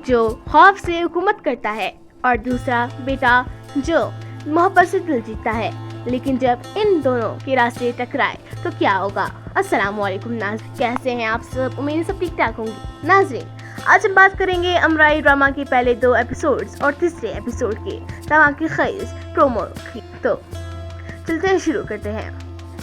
جو خوف سے حکومت کرتا ہے اور دوسرا بیٹا جو محبت سے دل جیتتا ہے. لیکن جب ان دونوں کے راستے ٹکرائے تو کیا ہوگا؟ السلام علیکم ناظرین، کیسے ہیں آپ سب؟ امید سب ٹھیک ٹھاک ہوں گے. ناظرین، آج ہم بات کریں گے امرائی ڈرامہ کے پہلے 2 ایپیسوڈز اور تیسرے ایپیسوڈ کے دھماکے خیز پرومو کی. تو چلتے ہیں، شروع کرتے ہیں.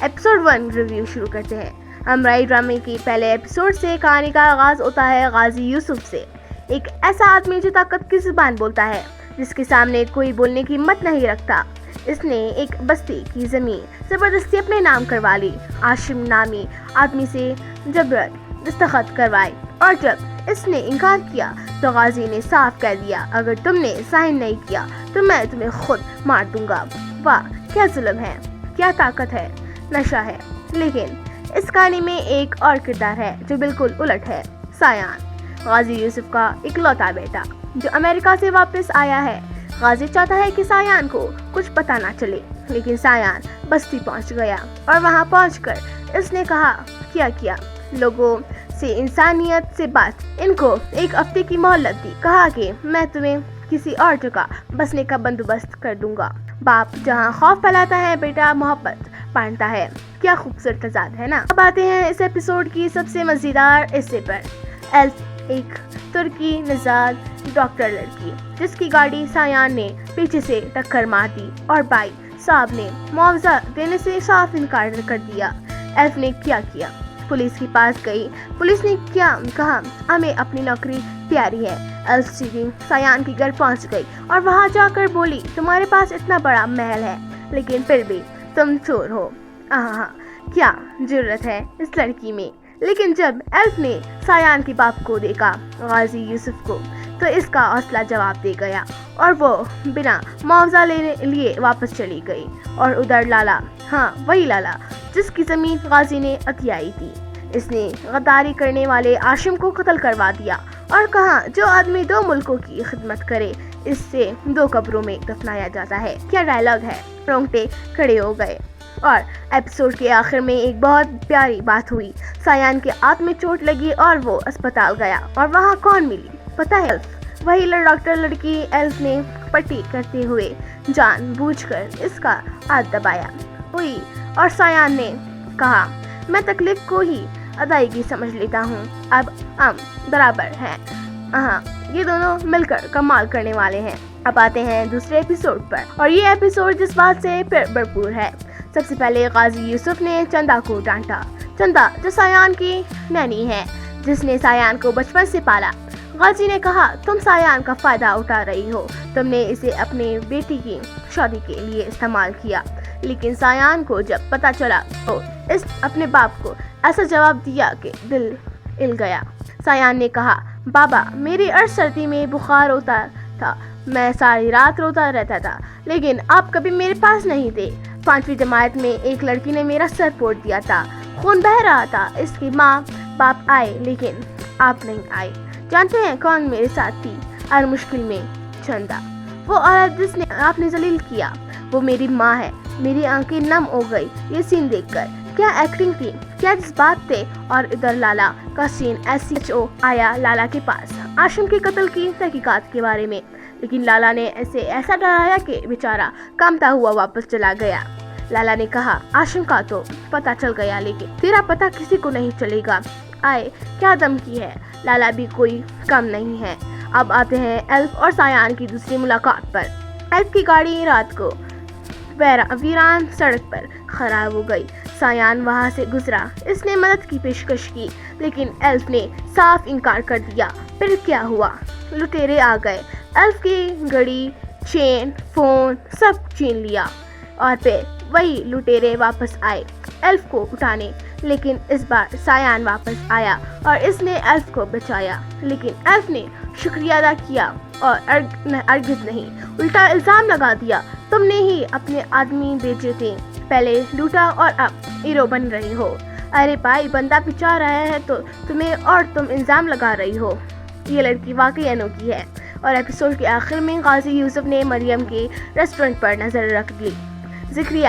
ایپیسوڈ 1 ریویو شروع کرتے ہیں. امرائی ڈرامے کے پہلے ایپیسوڈ سے کہانی کا آغاز ہوتا ہے غازی یوسف سے، ایک ایسا آدمی جو طاقت کی زبان بولتا ہے، جس کے سامنے کوئی بولنے کی ہمت نہیں رکھتا. اس نے ایک بستی کی زمین زبردستی اپنے نام کروا لی، عاشم نامی آدمی سے جبرن دستخط کروائے، اور جب اس نے انکار کیا تو غازی نے صاف کہہ دیا، اگر تم نے سائن نہیں کیا تو میں تمہیں خود مار دوں گا. واہ، کیا ظلم ہے، کیا طاقت ہے، نشہ ہے. لیکن اس کہانی میں ایک اور کردار ہے جو بالکل الٹ ہے. سایان، غازی یوسف کا اکلوتا بیٹا جو امریکہ سے واپس آیا ہے. غازی چاہتا ہے کہ سایان کو کچھ پتہ نہ چلے، لیکن سایان بستی پہنچ گیا اور وہاں پہنچ کر اس نے کیا لوگوں سے انسانیت سے بات. ان کو ایک ہفتے کی مہلت دی، کہا کہ میں تمہیں کسی اور جگہ بسنے کا بندوبست کر دوں گا. باپ جہاں خوف پھیلاتا ہے، بیٹا محبت بانٹتا ہے. کیا خوبصورت تضاد ہے نا. اب آتے ہیں اس ایپیسوڈ کی سب سے مزیدار حصے پر. ایلف، ایک ترکی نژاد ڈاکٹر لڑکی جس کی گاڑی سایان نے پیچھے سے ٹکر مار دی اور بھائی صاحب نے معاوضہ دینے سے صاف انکار کر دیا. ایلف نے کیا؟ پولیس کے پاس گئی. پولیس نے کہا ہمیں اپنی نوکری پیاری ہے. ایلف سیدھی سایان کے گھر پہنچ گئی اور وہاں جا کر بولی، تمہارے پاس اتنا بڑا محل ہے لیکن پھر بھی تم چور ہو. کیا جرت ہے اس لڑکی میں. لیکن جب ایلف نے سایان کے باپ کو دیکھا، غازی یوسف کو، تو اس کا حوصلہ جواب دے گیا اور وہ بنا معاوضہ لیے واپس چلی گئی. اور ادھر لالا، وہی لالا جس کی زمین غازی نے عطیائی تھی، اس نے غداری کرنے والے عاشم کو قتل کروا دیا اور کہا جو آدمی 2 ملکوں کی خدمت کرے اس سے 2 قبروں میں دفنایا جاتا ہے. کیا ڈائلاگ ہے، رونگٹے کھڑے ہو گئے. اور ایپیسوڈ کے آخر میں ایک بہت پیاری بات ہوئی. سایان کے ہاتھ میں چوٹ لگی اور وہ اسپتال گیا، اور وہاں کون ملی پتہ ہے؟ ایلف. وہی ڈاکٹر لڑکی. ایلف نے پٹی کرتے ہوئے جان بوجھ کر اس کا ہاتھ دبایا ہوئی اور سایان نے کہا میں تکلیف کو ہی ادائیگی سمجھ لیتا ہوں، اب ہم برابر ہیں. یہ دونوں مل کر کمال کرنے والے ہیں. اب آتے ہیں دوسرے ایپیسوڈ پر، اور یہ ایپیسوڈ جس بات سے بھرپور ہے. سب سے پہلے غازی یوسف نے چندا کو ڈانٹا. چندا جو سایان کی نینی ہے، جس نے سایان کو بچپن سے پالا. غازی نے کہا تم سایان کا فائدہ اٹھا رہی ہو، تم نے اسے اپنے بیٹی کی شادی کے لیے استعمال کیا. لیکن سایان کو جب پتہ چلا تو اس اپنے باپ کو ایسا جواب دیا کہ دل ہل گیا. سایان نے کہا بابا میری ہر سردی میں بخار ہوتا تھا، میں ساری رات روتا رہتا تھا، لیکن آپ کبھی میرے پاس نہیں تھے. 5ویں جماعت میں ایک لڑکی نے میرا سر پھوڑ دیا تھا، خون بہہ رہا تھا. اس کی ماں باپ آئے لیکن آپ نہیں آئے. جانتے ہیں کون میرے ساتھ تھی ہر مشکل میں؟ چندا، وہ عورت جس نے آپ نے ذلیل کیا، وہ میری ماں ہے. میری آنکھیں نم ہو گئی یہ سین دیکھ کر. کیا ایکٹنگ تھی، کیا جذبات تھے. اور ادھر لالا کا سین. SHO آیا لالا کے پاس عاشم کے قتل کی تحقیقات کے بارے میں، لیکن لالا نے اسے ایسا ڈرایا کہ بیچارہ کامتا ہوا واپس چلا گیا. لالا نے کہا عاشم کا تو پتہ چل گیا لیکن تیرا پتہ کسی کو نہیں چلے گا. کیا دھمکی ہے. لالا بھی کوئی کم نہیں ہے. اب آتے ہیں ایلف اور سایان کی دوسری ملاقات پر. ایلف کی گاڑی رات کو ویران سڑک پر خراب ہو گئی. سایان وہاں سے گزرا. اس نے مدد کی پیشکش کی لیکن ایلف نے صاف انکار کر دیا. پھر کیا ہوا؟ لٹیرے آ گئے. ایلف کی گھڑی، چین، فون سب چھین لیا اور پھر وہی لٹیرے واپس آئے ایلف کو اٹھانے. لیکن اس بار سایان واپس آیا اور اس نے ایلف کو بچایا. لیکن ایلف نے شکریہ ادا کیا اور ارگز نہیں، الٹا الزام لگا دیا تم نے ہی اپنے آدمی بیچے تھے، پہلے لوٹا اور اب ہیرو بن رہی ہو. ارے بھائی، بندہ بچا رہا ہے تو تمہیں اور تم الزام لگا رہی ہو. یہ لڑکی واقعی انوکھی ہے. اور ایپیسوڈ کے آخر میں غازی یوسف نے مریم کے ریسٹورنٹ پر نظر رکھ لی. ذکریہ